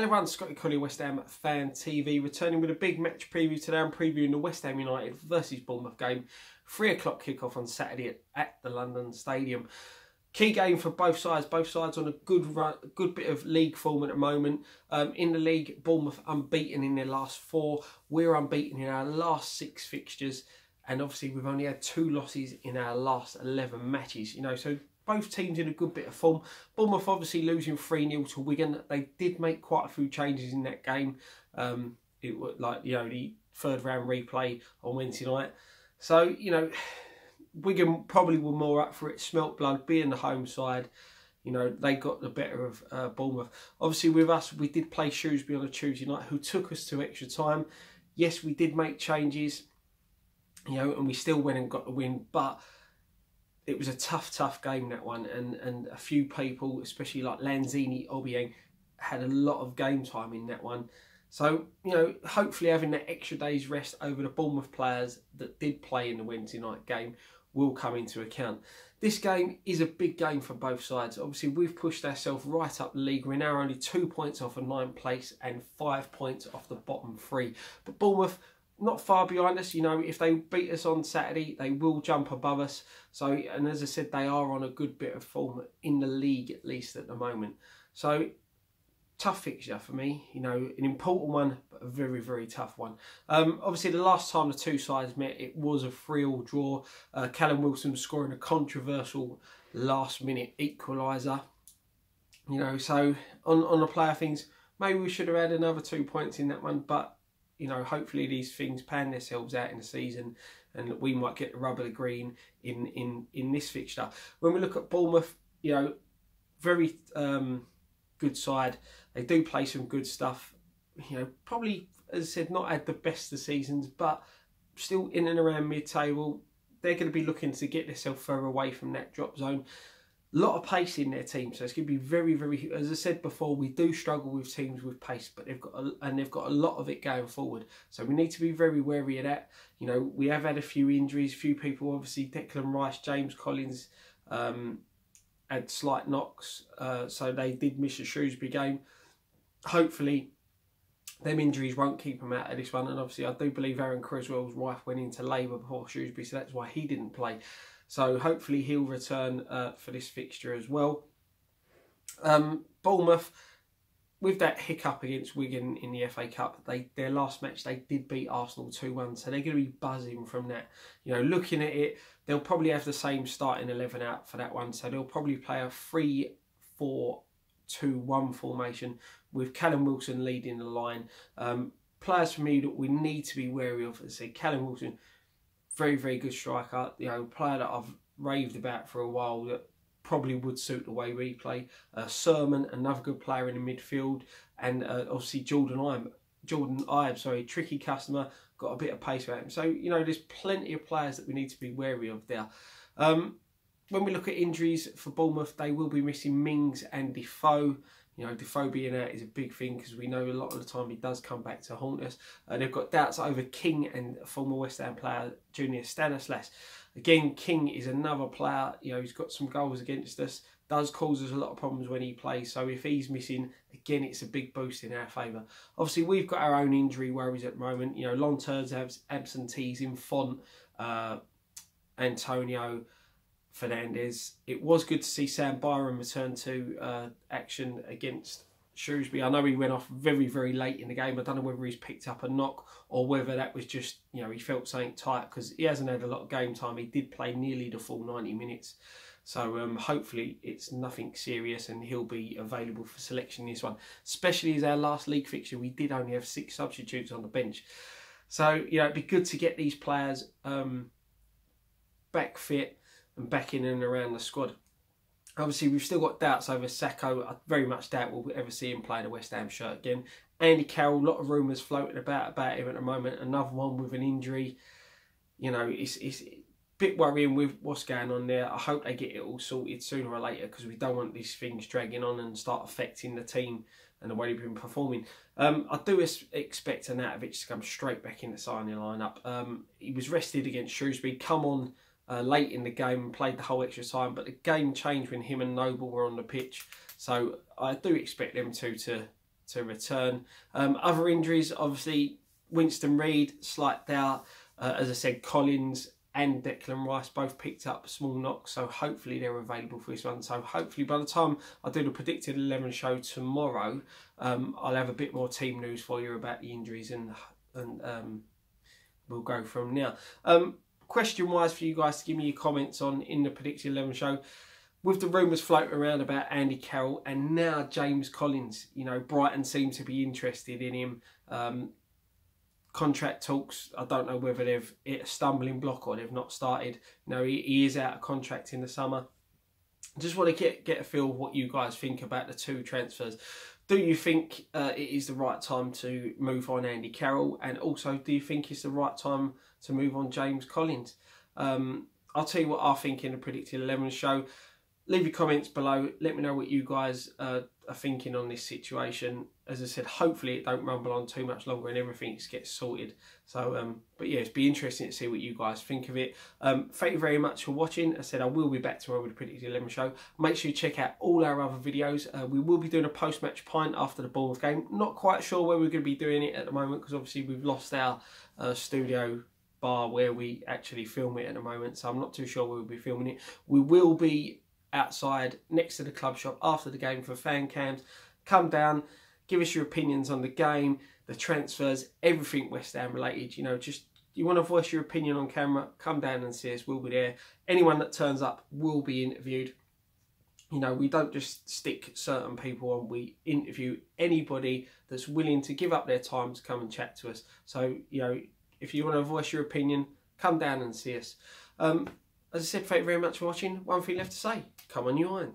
Hello everyone, Scotty Colley, West Ham Fan TV, returning with a big match preview today. I'm previewing the West Ham United versus Bournemouth game. 3 o'clock kickoff on Saturday at the London Stadium. Key game for both sides. Both sides on a good bit of league form at the moment. In the league, Bournemouth unbeaten in their last 4. We're unbeaten in our last 6 fixtures. And obviously we've only had 2 losses in our last 11 matches. You know, so both teams in a good bit of form. Bournemouth obviously losing 3-0 to Wigan. They did make quite a few changes in that game. It was like, you know, the 3rd round replay on Wednesday night. So, you know, Wigan probably were more up for it. Smelt blood, being the home side. You know, they got the better of Bournemouth. Obviously with us, we did play Shrewsbury on a Tuesday night, who took us to extra time. Yes, we did make changes, you know, and we still went and got the win, but it was a tough game, that one, and a few people, especially like Lanzini, Obiang, had a lot of game time in that one. So, you know, hopefully having that extra day's rest over the Bournemouth players that did play in the Wednesday night game will come into account. This game is a big game for both sides. Obviously, we've pushed ourselves right up the league. We're now only 2 points off a 9th place and 5 points off the bottom 3. But Bournemouth, not far behind us. You know, if they beat us on Saturday, they will jump above us. So, and as I said, they are on a good bit of form in the league, at least at the moment. So, tough fixture for me. You know, an important one, but a very tough one. Obviously, the last time the two sides met, it was a 3-3 draw. Callum Wilson scoring a controversial last-minute equaliser. You know, so on the player things, maybe we should have had another 2 points in that one, but you know, hopefully these things pan themselves out in the season and we might get the rub of the green in this fixture. When we look at Bournemouth, you know, very good side. They do play some good stuff. You know, probably, as I said, not had the best of seasons, but still in and around mid-table. They're going to be looking to get themselves further away from that drop zone. A lot of pace in their team, so it's going to be very, as I said before, we do struggle with teams with pace, but they've got a lot of it going forward. So we need to be very wary of that. You know, we have had a few injuries, few people, obviously Declan Rice, James Collins had slight knocks, so they did miss the Shrewsbury game. Hopefully, them injuries won't keep them out of this one, and obviously I do believe Aaron Creswell's wife went into labour before Shrewsbury, so that's why he didn't play. So hopefully he'll return for this fixture as well. Bournemouth, with that hiccup against Wigan in the FA Cup, their last match they did beat Arsenal 2-1, so they're going to be buzzing from that. You know, looking at it, they'll probably have the same starting 11 out for that one, so they'll probably play a 3-4-2-1 formation with Callum Wilson leading the line. Players for me that we need to be wary of, as I said, Callum Wilson, very good striker, you know, player that I've raved about for a while that probably would suit the way we play. Sermon, another good player in the midfield, and obviously Jordan Ibe, tricky customer, got a bit of pace about him. So, you know, there's plenty of players that we need to be wary of there. When we look at injuries for Bournemouth, they will be missing Mings and Defoe. You know, Defoe being out is a big thing because we know a lot of the time he does come back to haunt us. They've got doubts over King and former West Ham player Junior Stanislas. Again, King is another player, you know, he's got some goals against us, does cause us a lot of problems when he plays. So if he's missing, again, it's a big boost in our favour. Obviously, we've got our own injury worries at the moment. You know, long terms have absentees in Font, Antonio, Fernandez. It was good to see Sam Byron return to action against Shrewsbury. I know he went off very late in the game. I don't know whether he's picked up a knock or whether that was just, you know, he felt something tight because he hasn't had a lot of game time. He did play nearly the full 90 minutes. So hopefully it's nothing serious and he'll be available for selection in this one. Especially as our last league fixture, we did only have 6 substitutes on the bench. So, you know, it'd be good to get these players back fit and back in and around the squad. Obviously, we've still got doubts over Sacco. I very much doubt we'll ever see him play in a West Ham shirt again. Andy Carroll, a lot of rumours floating about him at the moment. Another one with an injury. You know, it's a bit worrying with what's going on there. I hope they get it all sorted sooner or later because we don't want these things dragging on and start affecting the team and the way they've been performing. I do expect Anatovic to come straight back in the starting lineup. He was rested against Shrewsbury, come on late in the game and played the whole extra time, but the game changed when him and Noble were on the pitch. So I do expect them to to return. Other injuries, obviously, Winston Reid, slight doubt. As I said, Collins and Declan Rice both picked up small knocks, so hopefully they're available for this one. So hopefully by the time I do the predicted 11 show tomorrow, I'll have a bit more team news for you about the injuries, and we'll go from now. Question wise for you guys to give me your comments on in the predicted 11 show, with the rumours floating around about Andy Carroll and now James Collins, you know, Brighton seem to be interested in him. Contract talks, I don't know whether they've hit a stumbling block or they've not started. You know, he is out of contract in the summer. Just want to get a feel of what you guys think about the two transfers. Do you think it is the right time to move on Andy Carroll? And also, do you think it's the right time to move on James Collins? I'll tell you what I think in the predicted 11 show. Leave your comments below. Let me know what you guys are thinking on this situation. As I said, hopefully it don't rumble on too much longer and everything gets sorted. So, but yeah, it's be interesting to see what you guys think of it. Thank you very much for watching. As I said, I will be back tomorrow with the predicted 11 show. Make sure you check out all our other videos. We will be doing a post-match pint after the Bournemouth game. Not quite sure where we're going to be doing it at the moment, because obviously we've lost our studio bar where we actually film it at the moment. So I'm not too sure where we'll be filming it. We will be outside next to the club shop after the game for fan cams. Come down, give us your opinions on the game, the transfers, everything West Ham related. You know, just you want to voice your opinion on camera, come down and see us. We'll be there. Anyone that turns up will be interviewed. You know, we don't just stick certain people on. We interview anybody that's willing to give up their time to come and chat to us. So, you know, if you want to voice your opinion, come down and see us. As I said, thank you very much for watching. One thing left to say, come on you irons.